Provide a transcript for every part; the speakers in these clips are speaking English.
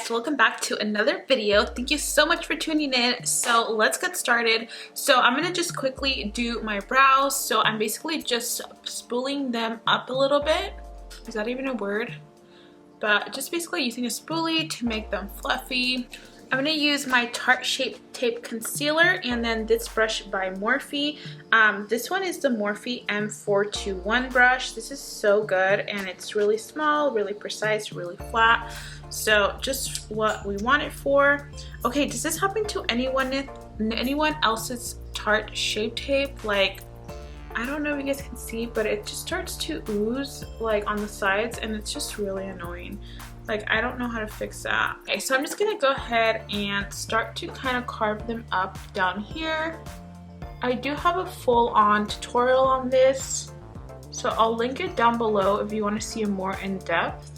guys, welcome back to another video. Thank you so much for tuning in. So let's get started. So I'm gonna just quickly do my brows. So I'm basically just spooling them up a little bit. Is that even a word? But just basically using a spoolie to make them fluffy. I'm gonna use my Tarte Shape Tape Concealer and then this brush by Morphe. This one is the Morphe M421 brush. This is so good and it's really small, really precise, really flat. So just what we want it for. Okay, does this happen to anyone else's Tarte Shape Tape? Like, I don't know if you guys can see, but it just starts to ooze like on the sides and it's just really annoying. Like, I don't know how to fix that. Okay, so I'm just gonna go ahead and start to kind of carve them up down here. I do have a full-on tutorial on this, so I'll link it down below if you want to see a more in-depth.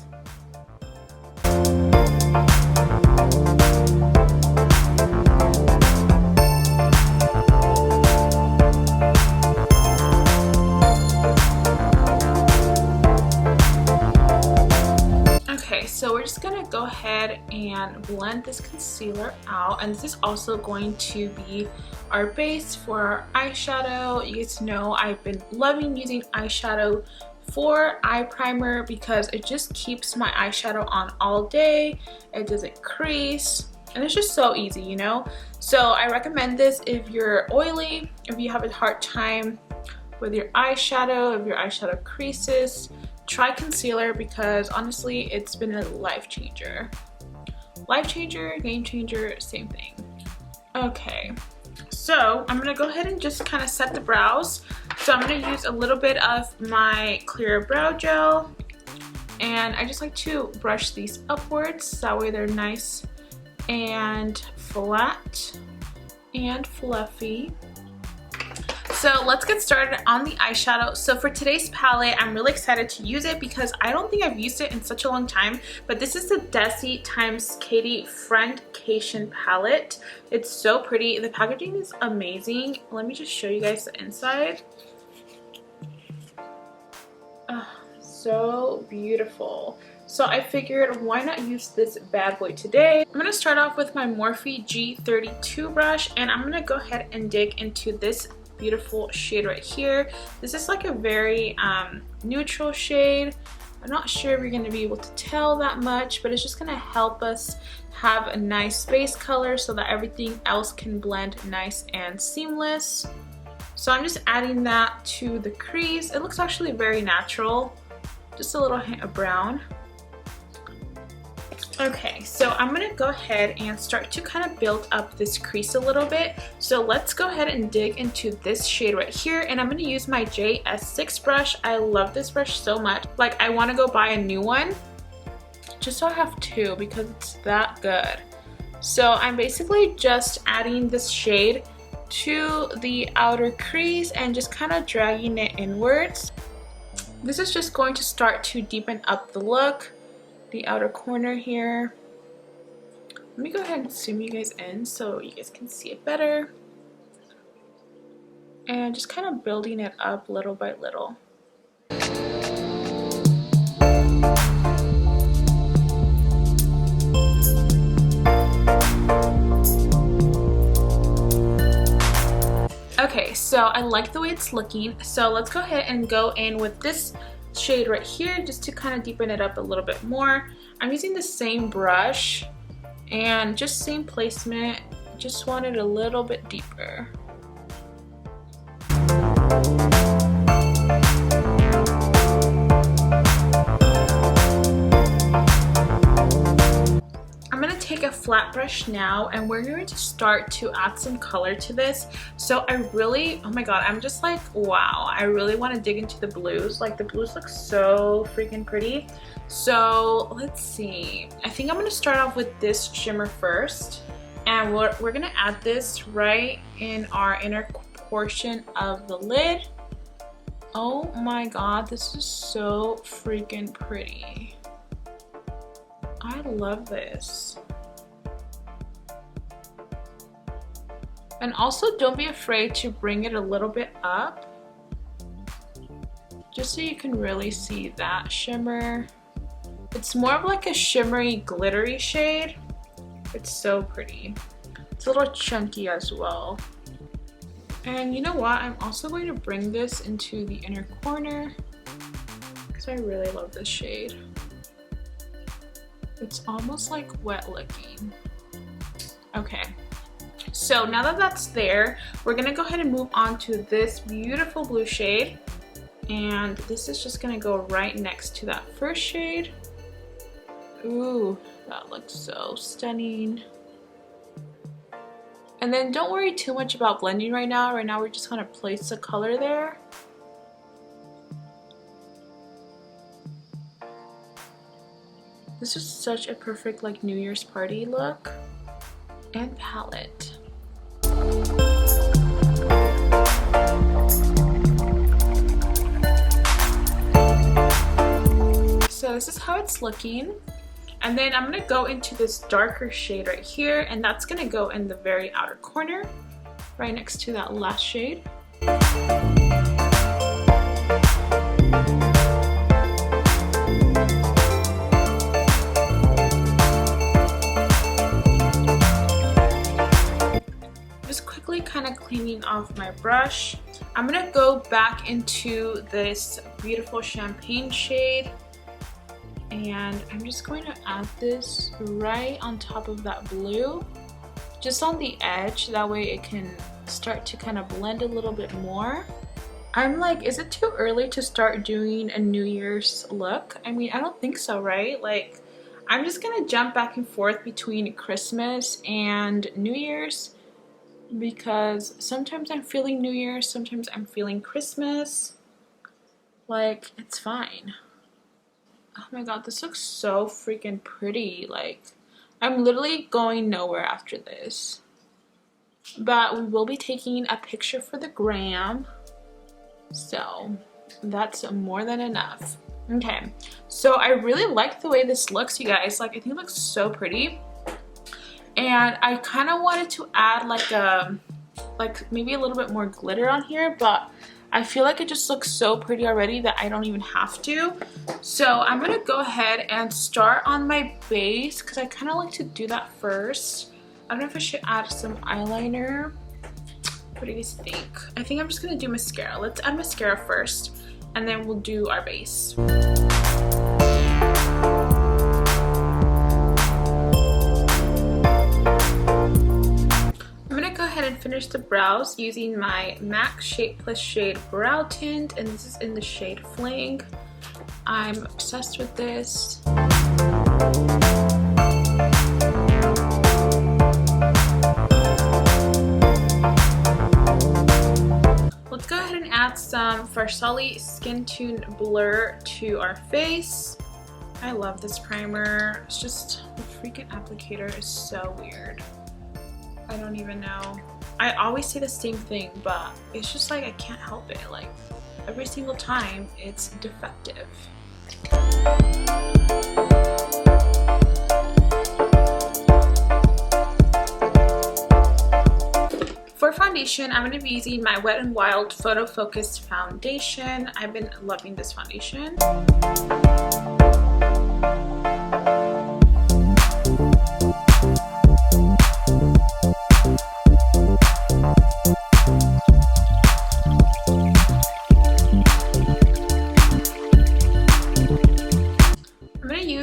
So we're just gonna go ahead and blend this concealer out, and this is also going to be our base for our eyeshadow. You guys know I've been loving using eyeshadow for eye primer because it just keeps my eyeshadow on all day. It doesn't crease and it's just so easy, you know. So I recommend this if you're oily, if you have a hard time with your eyeshadow, if your eyeshadow creases. Try concealer because honestly it's been a life changer. Life changer, game changer, same thing. Okay, so I'm gonna go ahead and just kind of set the brows. So I'm gonna use a little bit of my clear brow gel and I just like to brush these upwards, that way they're nice and flat and fluffy. So let's get started on the eyeshadow. So for today's palette, I'm really excited to use it because I don't think I've used it in such a long time, but this is the Desi x Katy Friendcation palette. It's so pretty. The packaging is amazing. Let me just show you guys the inside. So beautiful. So I figured why not use this bad boy today. I'm gonna start off with my Morphe G32 brush and I'm gonna go ahead and dig into this beautiful shade right here. This is like a very neutral shade. I'm not sure if you're going to be able to tell that much, but it's just going to help us have a nice base color so that everything else can blend nice and seamless. So I'm just adding that to the crease. It looks actually very natural, just a little hint of brown. Okay, so I'm gonna go ahead and start to kind of build up this crease a little bit. So let's go ahead and dig into this shade right here, and I'm gonna use my JS6 brush. I love this brush so much. Like, I wanna go buy a new one, just so I have two because it's that good. So I'm basically just adding this shade to the outer crease and just kind of dragging it inwards. This is just going to start to deepen up the look. The outer corner here. Let me go ahead and zoom you guys in so you guys can see it better. And just kind of building it up little by little. Okay, so I like the way it's looking. So let's go ahead and go in with this shade right here just to kind of deepen it up a little bit more. I'm using the same brush and just same placement, just want it a little bit deeper. I'm going to take a flat brush now and we're going to start to add some color to this. So I really, oh my god, I'm just like, wow, I really want to dig into the blues. Like, the blues look so freaking pretty. So let's see, I think I'm going to start off with this shimmer first, and we're going to add this right in our inner portion of the lid. Oh my god, this is so freaking pretty. I love this. And also don't be afraid to bring it a little bit up, just so you can really see that shimmer. It's more of like a shimmery, glittery shade. It's so pretty. It's a little chunky as well. And you know what? I'm also going to bring this into the inner corner because I really love this shade. It's almost like wet looking. Okay. So now that that's there, we're gonna go ahead and move on to this beautiful blue shade. And this is just gonna go right next to that first shade. Ooh, that looks so stunning. And then don't worry too much about blending right now. Right now we're just gonna place the color there. This is such a perfect like New Year's party look and palette. So this is how it's looking. And then I'm gonna go into this darker shade right here, and that's gonna go in the very outer corner, right next to that last shade. Just quickly kind of cleaning off my brush. I'm gonna go back into this beautiful champagne shade. And I'm just going to add this right on top of that blue, just on the edge, that way it can start to kind of blend a little bit more. I'm like, is it too early to start doing a New Year's look? I mean, I don't think so, right? Like, I'm just gonna jump back and forth between Christmas and New Year's because sometimes I'm feeling New Year's, sometimes I'm feeling Christmas. Like, it's fine. Oh my god, this looks so freaking pretty. Like, I'm literally going nowhere after this. But we will be taking a picture for the gram. So, that's more than enough. Okay, so I really like the way this looks, you guys. Like, I think it looks so pretty. And I kind of wanted to add like maybe a little bit more glitter on here, but I feel like it just looks so pretty already that I don't even have to. So I'm gonna go ahead and start on my base because I kind of like to do that first. I don't know if I should add some eyeliner. What do you guys think? I think I'm just gonna do mascara. Let's add mascara first and then we'll do our base. And finish the brows using my MAC Shape Plus Shade Brow Tint, and this is in the shade Fling. I'm obsessed with this. Let's go ahead and add some Farsali Skin Tune Blur to our face. I love this primer. It's just, the freaking applicator is so weird. I don't even know. I always say the same thing, but it's just like I can't help it. Like, every single time it's defective. For foundation, I'm going to be using my Wet n Wild Photo Focused Foundation. I've been loving this foundation.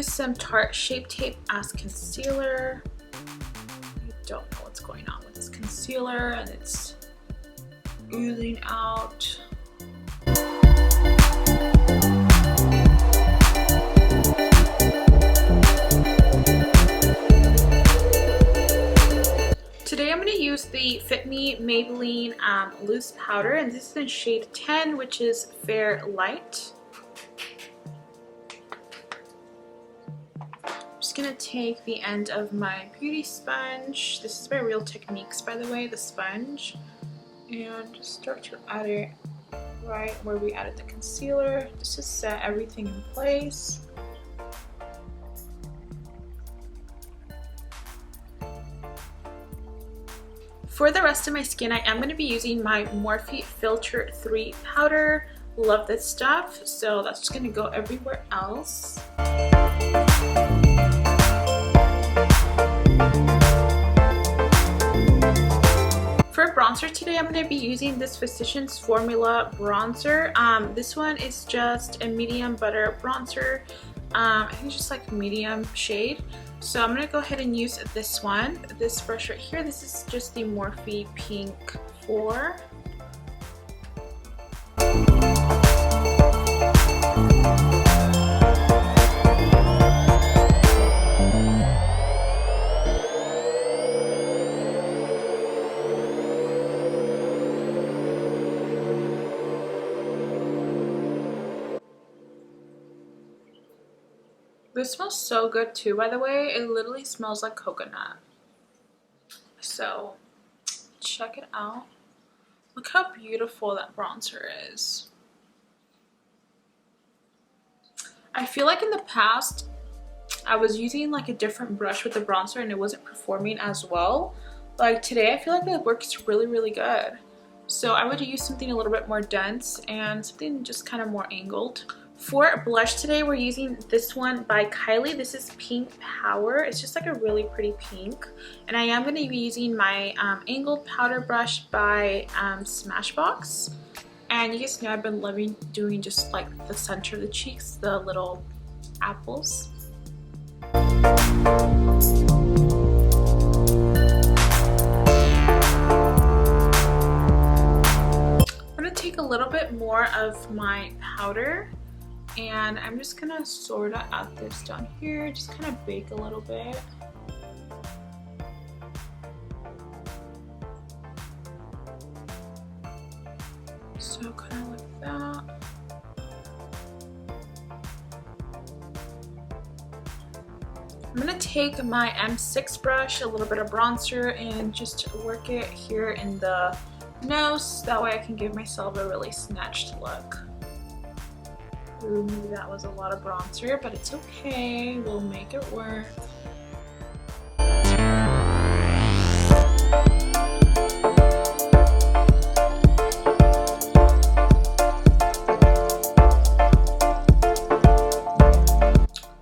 Some Tarte Shape Tape as concealer. I don't know what's going on with this concealer and it's oozing out. Today I'm going to use the Fit Me Maybelline loose powder, and this is in shade 10, which is Fair Light. Gonna take the end of my beauty sponge. This is by Real Techniques, by the way, the sponge, and just start to add it right where we added the concealer just to set everything in place. For the rest of my skin, I am going to be using my Morphe Filter 3 powder. Love this stuff. So that's just gonna go everywhere else. For bronzer today, I'm going to be using this Physicians Formula bronzer. This one is just a medium butter bronzer. I think it's just like medium shade. So I'm going to go ahead and use this one. This brush right here, this is just the Morphe Pink 4. This smells so good too, by the way. It literally smells like coconut. So check it out. Look how beautiful that bronzer is. I feel like in the past I was using like a different brush with the bronzer and it wasn't performing as well. Like today I feel like it works really good. So I would use something a little bit more dense and something just kind of more angled. For blush today, we're using this one by Kylie. This is Pink Power. It's just like a really pretty pink. And I am going to be using my angled powder brush by Smashbox. And you guys know I've been loving doing just like the center of the cheeks, the little apples. I'm going to take a little bit more of my powder. And I'm just gonna sort of add this down here, just kind of bake a little bit. So kind of like that. I'm gonna take my M6 brush, a little bit of bronzer, and just work it here in the nose. That way I can give myself a really snatched look. Ooh, maybe that was a lot of bronzer, but it's okay. We'll make it work.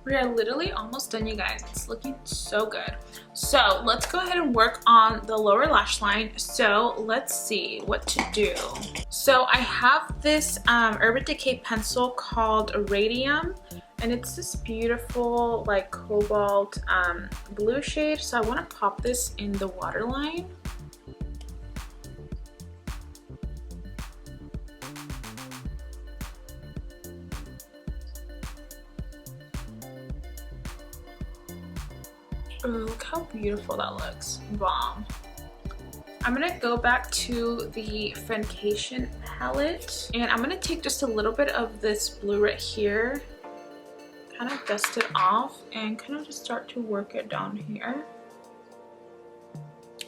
We are literally almost done, you guys. It's looking so good. So let's go ahead and work on the lower lash line. So let's see what to do. So I have this Urban Decay pencil called Radium, and it's this beautiful like cobalt blue shade. So I want to pop this in the waterline. Ooh, look how beautiful that looks. Bomb. I'm gonna go back to the Friendcation palette and I'm gonna take just a little bit of this blue right here, kind of dust it off and kind of just start to work it down here.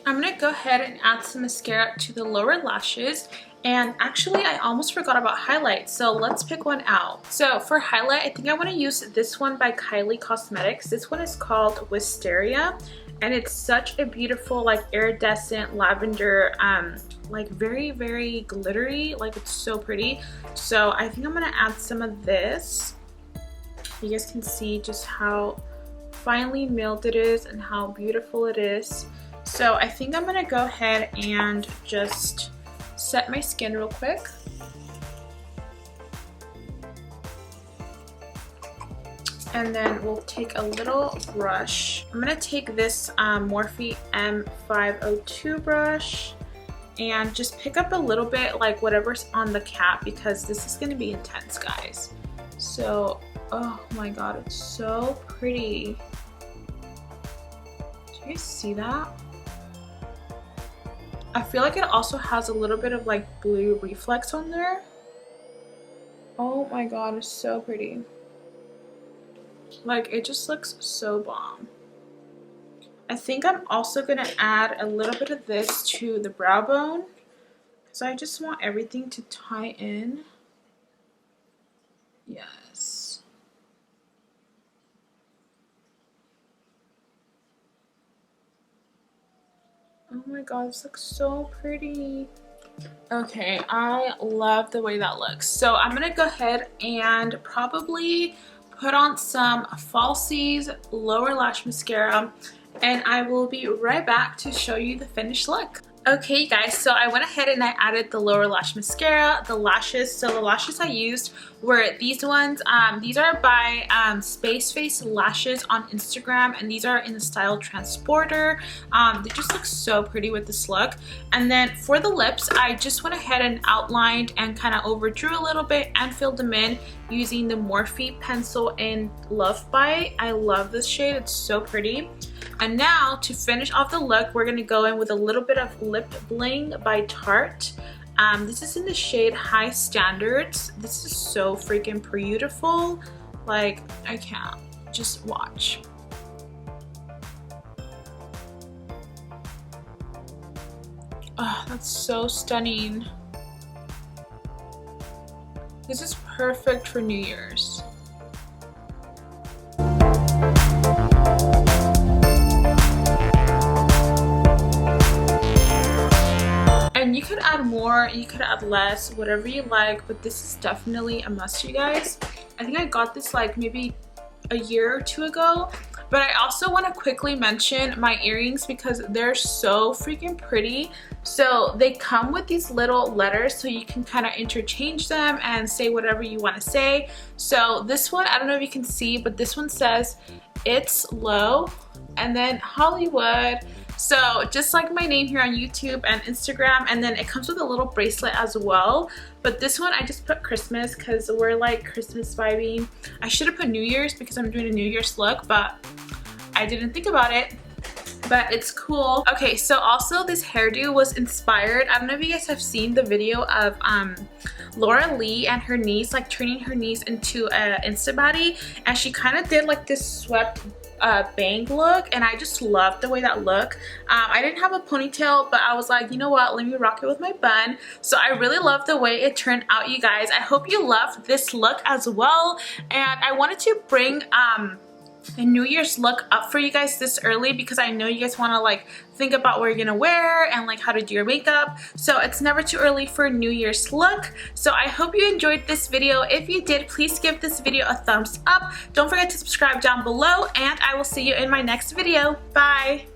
I'm gonna go ahead and add some mascara to the lower lashes. And actually, I almost forgot about highlight, so let's pick one out. So for highlight, I think I want to use this one by Kylie Cosmetics. This one is called Wisteria, and it's such a beautiful, like iridescent lavender, like very glittery. Like it's so pretty. So I think I'm gonna add some of this. You guys can see just how finely milled it is and how beautiful it is. So I think I'm gonna go ahead and just set my skin real quick. And then we'll take a little brush. I'm gonna take this Morphe M502 brush and just pick up a little bit, like whatever's on the cap, because this is gonna be intense, guys. So, oh my god, it's so pretty. Do you guys see that? I feel like it also has a little bit of like blue reflex on there. Oh my god, it's so pretty. Like it just looks so bomb. I think I'm also gonna add a little bit of this to the brow bone because I just want everything to tie in. Yes. Oh my god, this looks so pretty. Okay, I love the way that looks. So I'm gonna go ahead and probably put on some falsies, lower lash mascara, and I will be right back to show you the finished look. Okay guys, so I went ahead and I added the lower lash mascara, the lashes. So the lashes I used were these ones. These are by Space Face Lashes on Instagram, and these are in the style Transporter. They just look so pretty with this look. And then for the lips, I just went ahead and outlined and kind of overdrew a little bit and filled them in using the Morphe pencil in Love Bite. I love this shade, it's so pretty. And now to finish off the look, we're gonna go in with a little bit of lip bling by Tarte. This is in the shade High Standards. This is so freaking beautiful. Like, I can't. Just watch. Oh, that's so stunning. This is perfect for New Year's. And you could add more, you could add less, whatever you like, but this is definitely a must, you guys. I think I got this like maybe a year or two ago. But I also want to quickly mention my earrings because they're so freaking pretty. So they come with these little letters so you can kind of interchange them and say whatever you want to say. So this one, I don't know if you can see, but this one says it's low and then Hollywood. So just like my name here on YouTube and Instagram, and then it comes with a little bracelet as well. But this one I just put Christmas because we're like Christmas vibing. I should have put New Year's because I'm doing a New Year's look, but I didn't think about it. But it's cool. Okay, so also this hairdo was inspired. I don't know if you guys have seen the video of Laura Lee and her niece, like turning her niece into a Insta baddie, and she kind of did like this swept bang look, and I just loved the way that looked. I didn't have a ponytail, but I was like, you know what, let me rock it with my bun. So I really love the way it turned out, you guys. I hope you loved this look as well, and I wanted to bring a New Year's look up for you guys this early because I know you guys want to like think about what you're gonna wear and like how to do your makeup. So it's never too early for a New Year's look. So I hope you enjoyed this video. If you did, please give this video a thumbs up. Don't forget to subscribe down below, and I will see you in my next video. Bye.